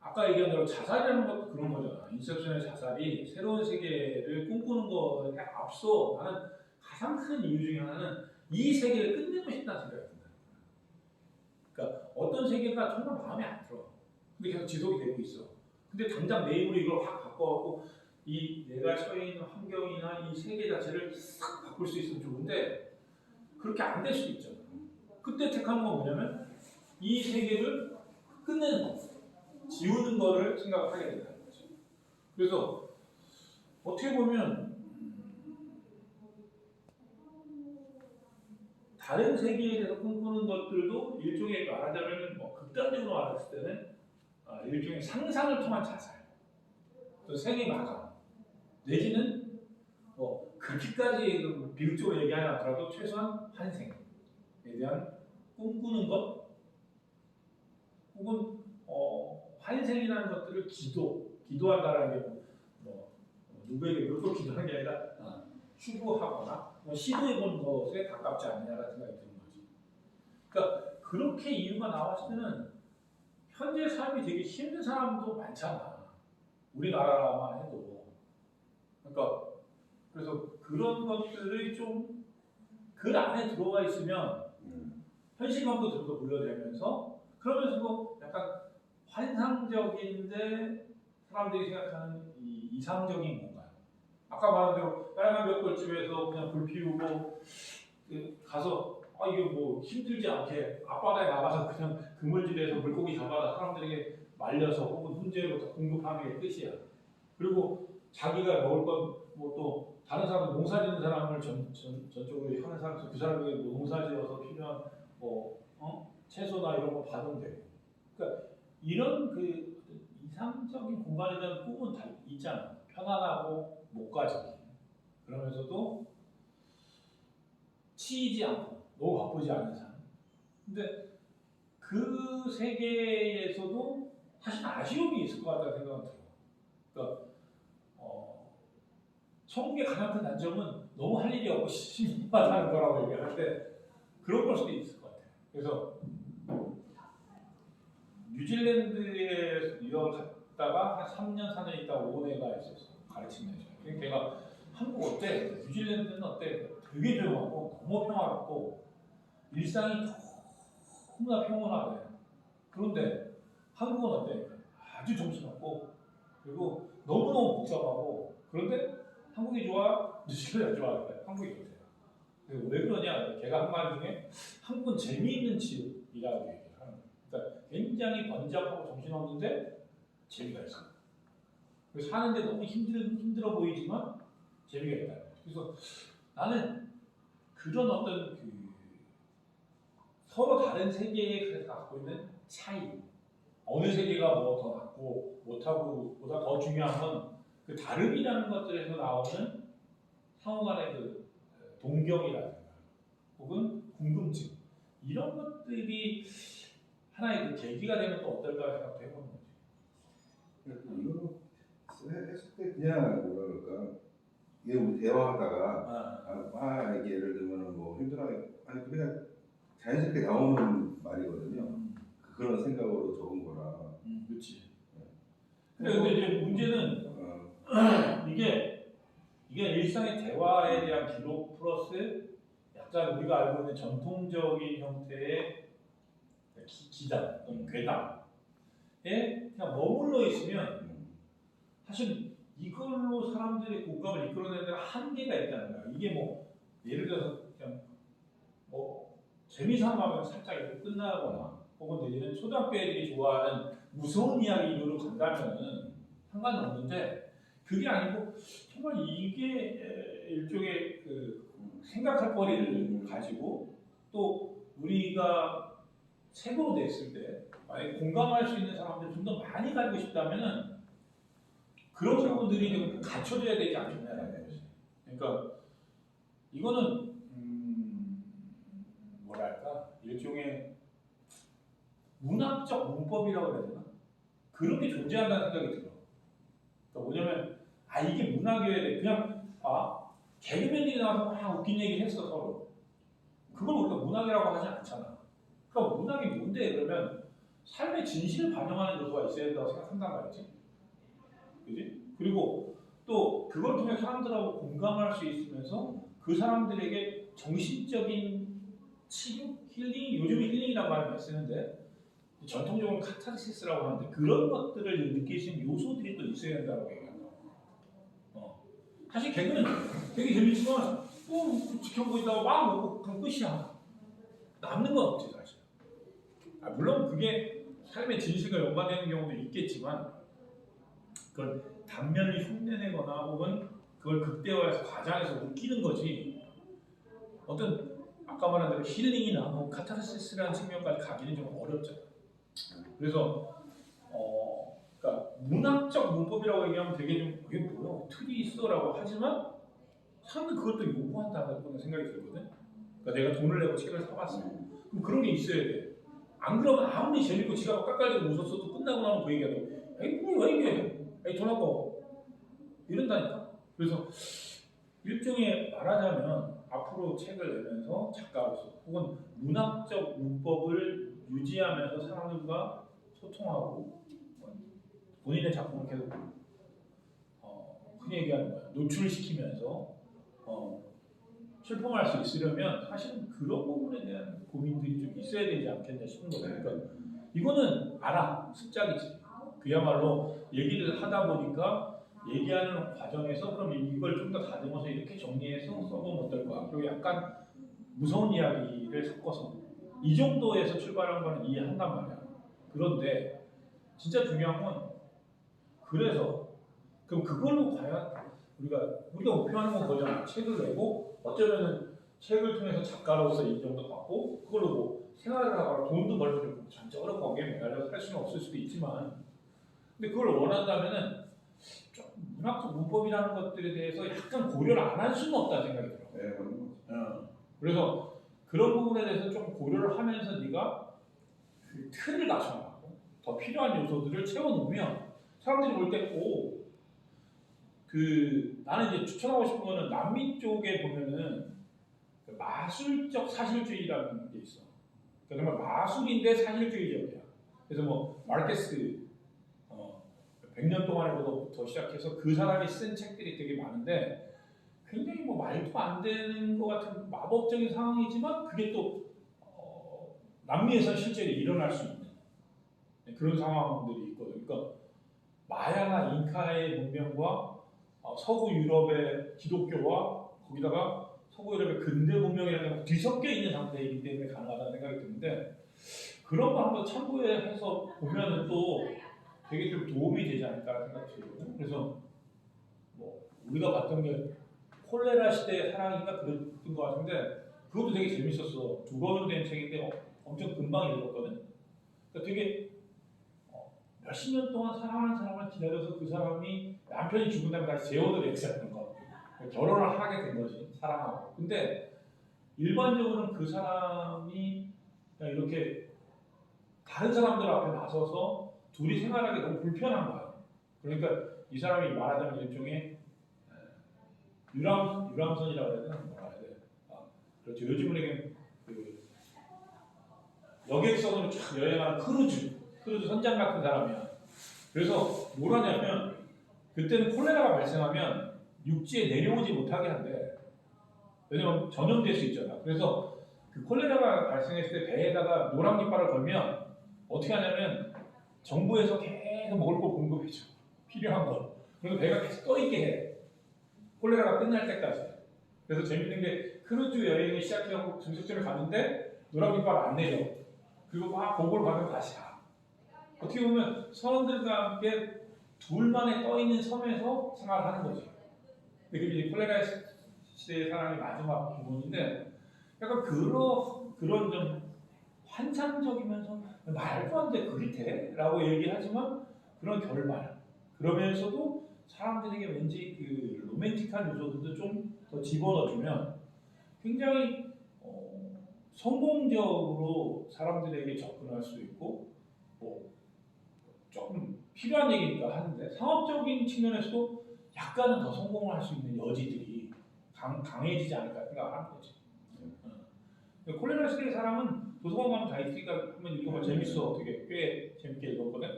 아까 얘기한 대로 자살이라는 것도 그런 거잖아. 인셉션의 자살이 새로운 세계를 꿈꾸는 거에 앞서 나는 가장 큰 이유 중에 하나는 이 세계를 끝내고 싶다는 생각이 든다. 그러니까 어떤 세계가 정말 마음에 안 들어. 근데 계속 지속이 되고 있어. 근데 당장 내 입으로 이걸 확 바꿔갖고 이 내가 처해 있는 환경이나 이 세계 자체를 싹 바꿀 수 있으면 좋은데 그렇게 안 될 수도 있잖아. 그때 택하는 건 뭐냐면 이 세계를 끝내는 거, 지우는 거를 생각을 하게 된다는 거죠. 그래서 어떻게 보면 다른 세계에 대해서 꿈꾸는 것들도 일종의 말하자면 뭐 극단적으로 말했을 때는 일종의 상상을 통한 자살, 또 생의 마감, 내지는 뭐 그렇게까지 비극적으로 얘기하지 않더라도 최소한 환생에 대한 꿈꾸는 것, 혹은 환생이라는 것들을 기도한다라는 게 누구에게 그렇게 기도하는 게 아니라 추구하거나 시도해보는 것에 가깝지 않느냐라는 생각이 드는 거지. 그러니까 그렇게 이유가 나왔을 때는 현재 삶이 되게 힘든 사람도 많잖아. 우리나라만 해도. 그러니까 그래서 그런 것들이 좀 그 안에 들어가 있으면 현실감도 들고 물려되면서 그러면서도 약간 환상적인데 사람들이 생각하는 이 이상적인 공간. 아까 말한 대로 빨간 벽돌집에서 그냥 불 피우고 가서 이게 뭐 힘들지 않게 앞바다에 나가서 그냥 그물질에서 물고기 잡아다 사람들에게 말려서 혹은 훈제로 공급하는 게 끝이야. 그리고 자기가 먹을 건 뭐 또 다른 사람 농사 짓는 사람을 전적으로 하는 사람 그 사람에게 뭐 농사 지어서 필요한 채소나 이런 거 받으면 되고. 그러니까 이런 그 이상적인 공간에 대한 꿈은 다 있잖아. 편안하고 목가적인. 그러면서도 치이지 않고 너무 바쁘지 않은 삶. 근데 그 세계에서도 사실 아쉬움이 있을 것 같다는 생각은 들어. 그러니까 천국의 가장 큰 단점은 너무 할 일이 없고 심심하다는 거라고 얘기할 때 그런 걸 수도 있을 것 같아요. 그래서 뉴질랜드에 유학을 갔다가 한 3년, 4년 있다가 온 애가 있었어. 가르치는 애죠. 그러니까 걔가 한국 어때? 뉴질랜드는 어때? 되게 조용하고 너무 평화롭고 일상이 너무나 평온하대. 그런데 한국은 어때? 아주 정신없고 그리고 너무너무 복잡하고 그런데 한국이 좋아? 뉴질랜드가 좋아? 한국이 좋대요. 왜 그러냐? 걔가 한 말 중에 한국은 재미있는 지역이라고 얘기해요. 그러니까 굉장히 번잡하고 정신없는데 재미가 있어. 그래서 사는데 너무 힘들어 보이지만 재미가 있다. 그래서 나는 그런 어떤 서로 다른 세계에 갖고 있는 차이, 어느 세계가 뭐 더 낫고 못하고 보다 더 중요한 건 그 다름이라는 것들에서 나오는 상호간의 그 동경이라든가 혹은 궁금증 이런 것들이 하나의 그 계기가 되면 또 어떨까 생각도 해보는 거지. 이거 했을 때 그냥 뭐라 그럴까? 이게 우리 대화하다가 이게 예를 들면은 뭐 힘들어하니 그냥 자연스럽게 나오는 말이거든요. 그런 생각으로 적은 거라. 그렇지. 근데 이제 문제는 이게 일상의 대화에 대한 기록 플러스 약간 우리가 알고 있는 전통적인 형태의 기담 또는 괴담에 그냥 머물러 있으면 사실 이걸로 사람들의 공감을 이끌어내는 데는 한계가 있다는 거야. 이게 뭐 예를 들어서 그냥 뭐 재미삼아하면 살짝 이렇게 끝나거나 혹은 내지는 초등학교 애들이 좋아하는 무서운 이야기로 간다면은 상관은 없는데 그게 아니고 정말 이게 일종의 그 생각할 거리를 가지고 또 우리가 책으로 냈을 때 만약에 공감할 수 있는 사람들 좀 더 많이 가지고 싶다면은 그런 부분들이 좀 갖춰져야 되지 않겠냐라는 거지. 그러니까 이거는 뭐랄까 일종의 문학적 문법이라고 해야 되나? 그런 게 존재한다는 생각이 들어. 그러니까 뭐냐면 이게 문학이어야 돼. 그냥 개그맨들이 나와서 막 웃긴 얘기를 했어 서로. 그걸 우리가 문학이라고 하지 않잖아. 그러니까 문학이 뭔데 그러면 삶의 진실을 반영하는 요소가 있어야 된다고 생각한단 말이지. 그지? 그리고 또 그걸 통해 사람들하고 공감할 수 있으면서 그 사람들에게 정신적인 치유, 힐링, 요즘 힐링이라고 말을 많이 쓰는데 전통적으로 카타르시스라고 하는데 그런 것들을 느낄 수 있는 요소들이 또 있어야 된다고 얘기한다. 사실 개그는 되게 재밌지만 또 지켜보고 있다가 막 먹고 그럼 끝이야. 남는 건 없지 사실. 물론 그게 삶의 진실과 연관되는 경우도 있겠지만 그걸 단면을 흉내내거나 혹은 그걸 극대화해서 과장해서 웃기는 거지 어떤 아까 말한 대로 힐링이나 뭐 카타르시스라는 측면까지 가기는 좀 어렵잖아. 그래서 그러니까 문학적 문법이라고 얘기하면 되게 좀 이게 뭐야 틀이 있어라고 하지만 사람은 그것도 요구한다는 생각이 들거든. 그러니까 내가 돈을 내고 책을 사봤어. 그럼 그런 게 있어야 돼. 안 그러면 아무리 재밌고 지가 깎아내고 웃었어도 끝나고 나면 그 얘기하고 에이 뭐야 이게 에이 돈 아까워 이런다니까. 그래서 일종의 말하자면 앞으로 책을 내면서 작가로서 혹은 문학적 문법을 유지하면서 사람들과 소통하고 본인의 작품을 계속 흔히 얘기하는 거야 노출시키면서 출품할 수 있으려면 사실은 그런 부분에 대한 고민들이 좀 있어야 되지 않겠냐 싶은 거죠. 그러니까 이거는 알아 습작이지. 그야말로 얘기를 하다 보니까 얘기하는 과정에서 그럼 이걸 좀 더 다듬어서 이렇게 정리해서 써보면 어떨까. 그리고 약간 무서운 이야기를 섞어서 이 정도에서 출발한 거는 이해한단 말이야. 그런데 진짜 중요한 건 그래서 그럼 그걸로 과연 우리가 목표하는 건 거잖아. 책을 내고 어쩌면은 책을 통해서 작가로서 인정도 받고 그걸로 뭐 생활을 하거나 돈도 벌고 전적으로 거기에 매달려서 살 수는 없을 수도 있지만 근데 그걸 원한다면은 좀 문학적 문법이라는 것들에 대해서 약간 고려를 안 할 수는 없다는 생각이 들어. 네, 그런 거죠. 그래서 그런 부분에 대해서 좀 고려를 하면서 네가 그 틀을 갖춰나가고 더 필요한 요소들을 채워놓으면 사람들이 볼 때 나는 이제 추천하고 싶은 거는 남미 쪽에 보면은 그 마술적 사실주의라는 게 있어. 그러니까 정말 마술인데 사실주의적이야. 그래서 뭐 마르케스 100년 동안에부터 시작해서 그 사람이 쓴 책들이 되게 많은데 굉장히 뭐 말도 안 되는 것 같은 마법적인 상황이지만 그게 또 남미에서 실제로 일어날 수 있는 그런 상황들이 있거든요. 그러니까 마야나 잉카의 문명과 서구 유럽의 기독교와 거기다가 서구 유럽의 근대 문명이라는 게 뒤섞여 있는 상태이기 때문에 가능하다는 생각이 드는데 그런 거 한번 참고해서 보면은 또 되게 좀 도움이 되지 않을까 생각이 들거든요. 그래서 뭐 우리가 봤던 게 콜레라 시대의 사랑인가 그랬던 것 같은데 그것도 되게 재밌었어. 2권 된 책인데 엄청 금방 읽었거든. 그러니까 되게 몇십 년 동안 사랑하는 사람을 기다려서 그 사람이 남편이 죽은 다음에 다시 재혼을 했었던 거. 결혼을 하게 된 거지. 사랑하고. 근데 일반적으로는 그 사람이 그냥 이렇게 다른 사람들 앞에 나서서 둘이 생활하기 너무 불편한 거야. 그러니까 이 사람이 말하자면 일종의 유람선이라고 해야 되나? 뭐라 해야 돼? 그렇죠. 요즘은 이게 그 여객선으로 쫙 여행하는 크루즈 선장 같은 사람이야. 그래서 뭘 하냐면 그때는 콜레라가 발생하면 육지에 내려오지 못하게 한대. 왜냐면 전염될 수 있잖아. 그래서 그 콜레라가 발생했을 때 배에다가 노란 깃발을 걸면 어떻게 하냐면 정부에서 계속 먹을 거 공급해줘. 필요한 거. 그래서 배가 계속 떠있게 해. 콜레라가 끝날 때까지. 그래서 재밌는 게 크루즈 여행을 시작하고 정식점에 갔는데 노란 깃발 안 내려. 그리고 막 보고를 받으면 다시 가. 어떻게 보면 선원들과 함께 둘만에 떠있는 섬에서 생활하는 거지. 근데 그게 이제 콜레라 시대의 사람이 마지막 부분인데 약간 그런 좀 환상적이면서 말도 안 돼 그리 돼? 라고 얘기하지만 그런 결말 그러면서도 사람들에게 왠지 그 로맨틱한 요소들도 좀 더 집어넣어주면 굉장히 성공적으로 사람들에게 접근할 수 있고 뭐 조금 필요한 얘기니까 하는데 상업적인 측면에서도 약간은 더 성공을 할 수 있는 여지들이 강해지지 않을까 생각하는 거지. 콜레라 시대의 사람은 도서관 가면 다 있으니까 한번 읽어봐. 재밌어. 되게 꽤 재밌게 읽었거든.